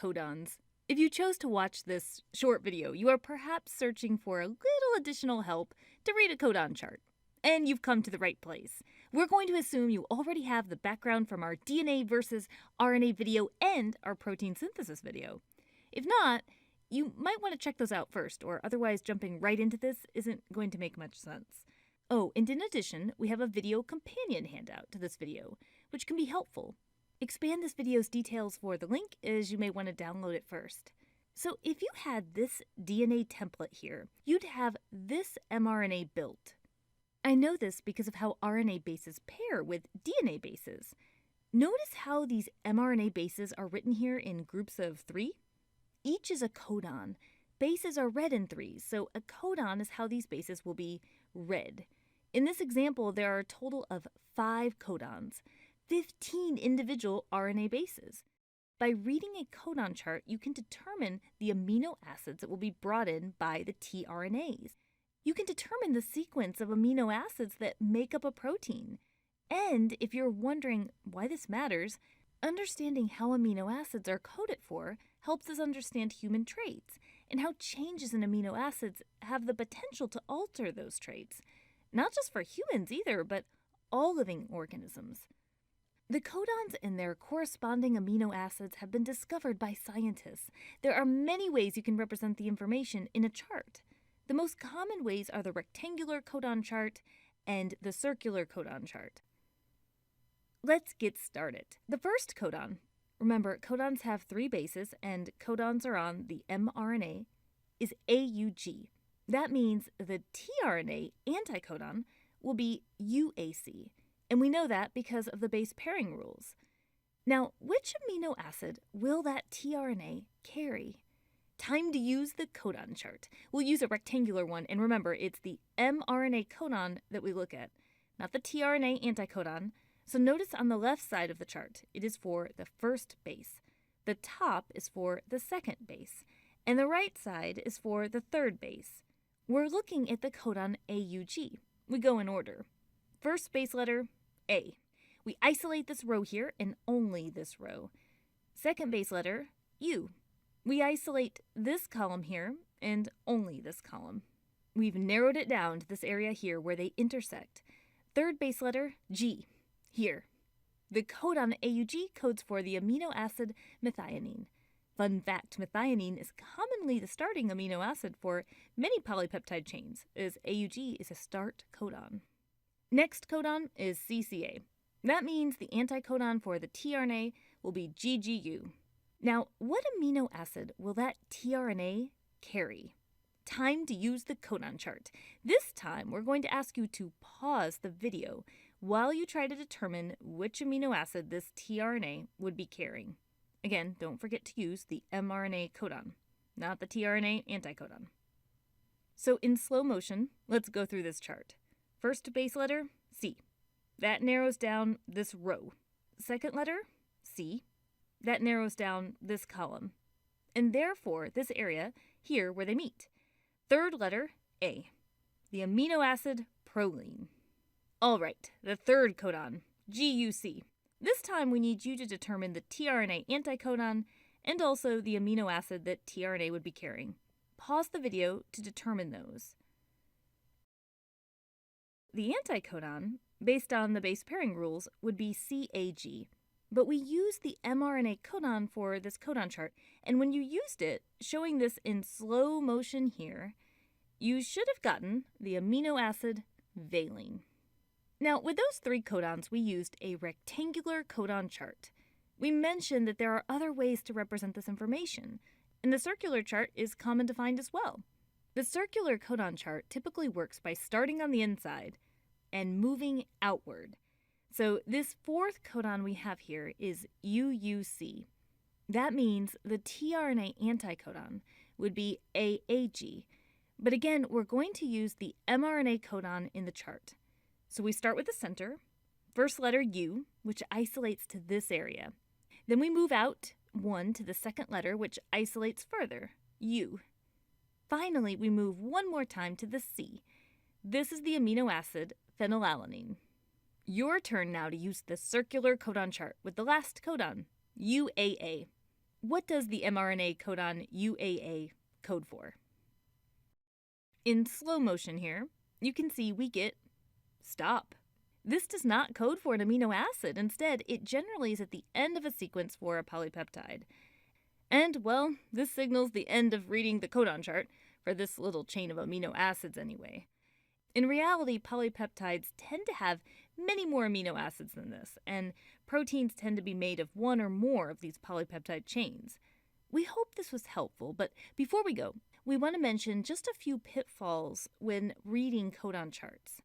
codons. If you chose to watch this short video, you are perhaps searching for a little additional help to read a codon chart. And you've come to the right place. We're going to assume you already have the background from our DNA versus RNA video and our protein synthesis video. If not, you might want to check those out first, or otherwise jumping right into this isn't going to make much sense. Oh, and in addition, we have a video companion handout to this video, which can be helpful. Expand this video's details for the link, as you may want to download it first. So if you had this DNA template here, you'd have this mRNA built. I know this because of how RNA bases pair with DNA bases. Notice how these mRNA bases are written here in groups of 3? Each is a codon. Bases are read in 3s, so a codon is how these bases will be read. In this example, there are a total of 5 codons, 15 individual RNA bases. By reading a codon chart, you can determine the amino acids that will be brought in by the tRNAs. You can determine the sequence of amino acids that make up a protein. And if you're wondering why this matters, understanding how amino acids are coded for helps us understand human traits and how changes in amino acids have the potential to alter those traits. Not just for humans either, but all living organisms. The codons and their corresponding amino acids have been discovered by scientists. There are many ways you can represent the information in a chart. The most common ways are the rectangular codon chart and the circular codon chart. Let's get started. The first codon. Remember, codons have 3 bases and codons are on the mRNA, is AUG. That means the tRNA anticodon will be UAC, and we know that because of the base pairing rules. Now, which amino acid will that tRNA carry? Time to use the codon chart. We'll use a rectangular one, and remember, it's the mRNA codon that we look at, not the tRNA anticodon. So notice on the left side of the chart, it is for the first base. The top is for the second base, and the right side is for the third base. We're looking at the codon AUG. We go in order. First base letter, A. We isolate this row here and only this row. Second base letter, U. We isolate this column here and only this column. We've narrowed it down to this area here where they intersect. Third base letter, G. Here. The codon AUG codes for the amino acid methionine. Fun fact, methionine is commonly the starting amino acid for many polypeptide chains, as AUG is a start codon. Next codon is CCA. That means the anticodon for the tRNA will be GGU. Now, what amino acid will that tRNA carry? Time to use the codon chart. This time, we're going to ask you to pause the video while you try to determine which amino acid this tRNA would be carrying. Again, don't forget to use the mRNA codon, not the tRNA anticodon. So in slow motion, let's go through this chart. First base letter, C. That narrows down this row. Second letter, C. That narrows down this column. And therefore, this area here where they meet. Third letter, A. The amino acid proline. All right, the third codon, GUC. This time we need you to determine the tRNA anticodon and also the amino acid that tRNA would be carrying. Pause the video to determine those. The anticodon, based on the base pairing rules, would be CAG. But we use the mRNA codon for this codon chart, and when you used it, showing this in slow motion here, you should have gotten the amino acid valine. Now, with those 3 codons, we used a rectangular codon chart. We mentioned that there are other ways to represent this information, and the circular chart is common to find as well. The circular codon chart typically works by starting on the inside and moving outward. So this 4th codon we have here is UUC. That means the tRNA anticodon would be AAG. But again, we're going to use the mRNA codon in the chart. So we start with the center, first letter U, which isolates to this area. Then we move out 1 to the second letter, which isolates further, U. Finally, we move one more time to the C. This is the amino acid phenylalanine. Your turn now to use the circular codon chart with the last codon, UAA. What does the mRNA codon UAA code for? In slow motion here, you can see we get stop. This does not code for an amino acid. Instead, it generally is at the end of a sequence for a polypeptide. And, well, this signals the end of reading the codon chart for this little chain of amino acids anyway. In reality, polypeptides tend to have many more amino acids than this, and proteins tend to be made of one or more of these polypeptide chains. We hope this was helpful, but before we go, we want to mention just a few pitfalls when reading codon charts.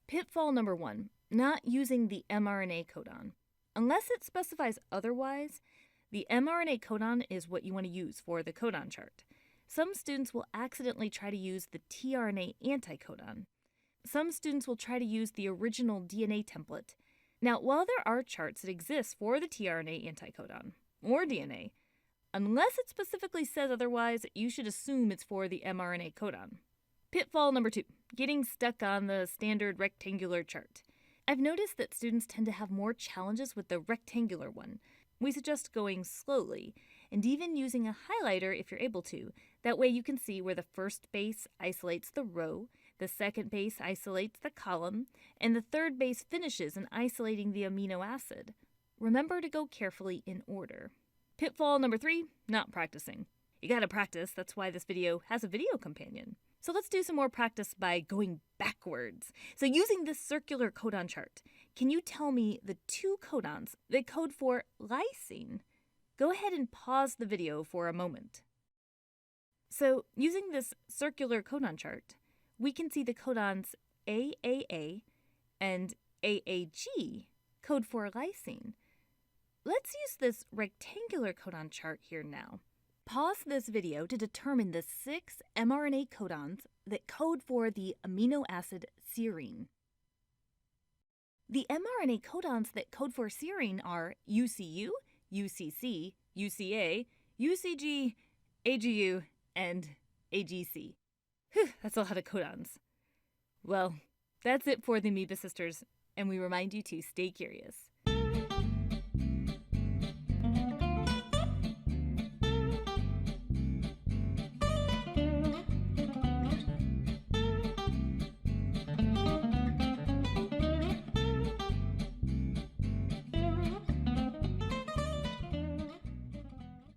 Pitfall number 1, not using the mRNA codon. Unless it specifies otherwise, the mRNA codon is what you want to use for the codon chart. Some students will accidentally try to use the tRNA anticodon. Some students will try to use the original DNA template. Now, while there are charts that exist for the tRNA anticodon, or DNA, unless it specifically says otherwise, you should assume it's for the mRNA codon. Pitfall number 2, getting stuck on the standard rectangular chart. I've noticed that students tend to have more challenges with the rectangular one. We suggest going slowly, and even using a highlighter if you're able to. That way you can see where the first base isolates the row, the second base isolates the column, and the third base finishes in isolating the amino acid. Remember to go carefully in order. Pitfall number 3, not practicing. You gotta practice, that's why this video has a video companion. So let's do some more practice by going backwards. So using this circular codon chart, can you tell me the 2 codons that code for lysine? Go ahead and pause the video for a moment. So using this circular codon chart, we can see the codons AAA and AAG code for lysine. Let's use this rectangular codon chart here now. Pause this video to determine the 6 mRNA codons that code for the amino acid serine. The mRNA codons that code for serine are UCU, UCC, UCA, UCG, AGU, and AGC. Whew, that's a lot of codons. Well, that's it for the Amoeba Sisters, and we remind you to stay curious.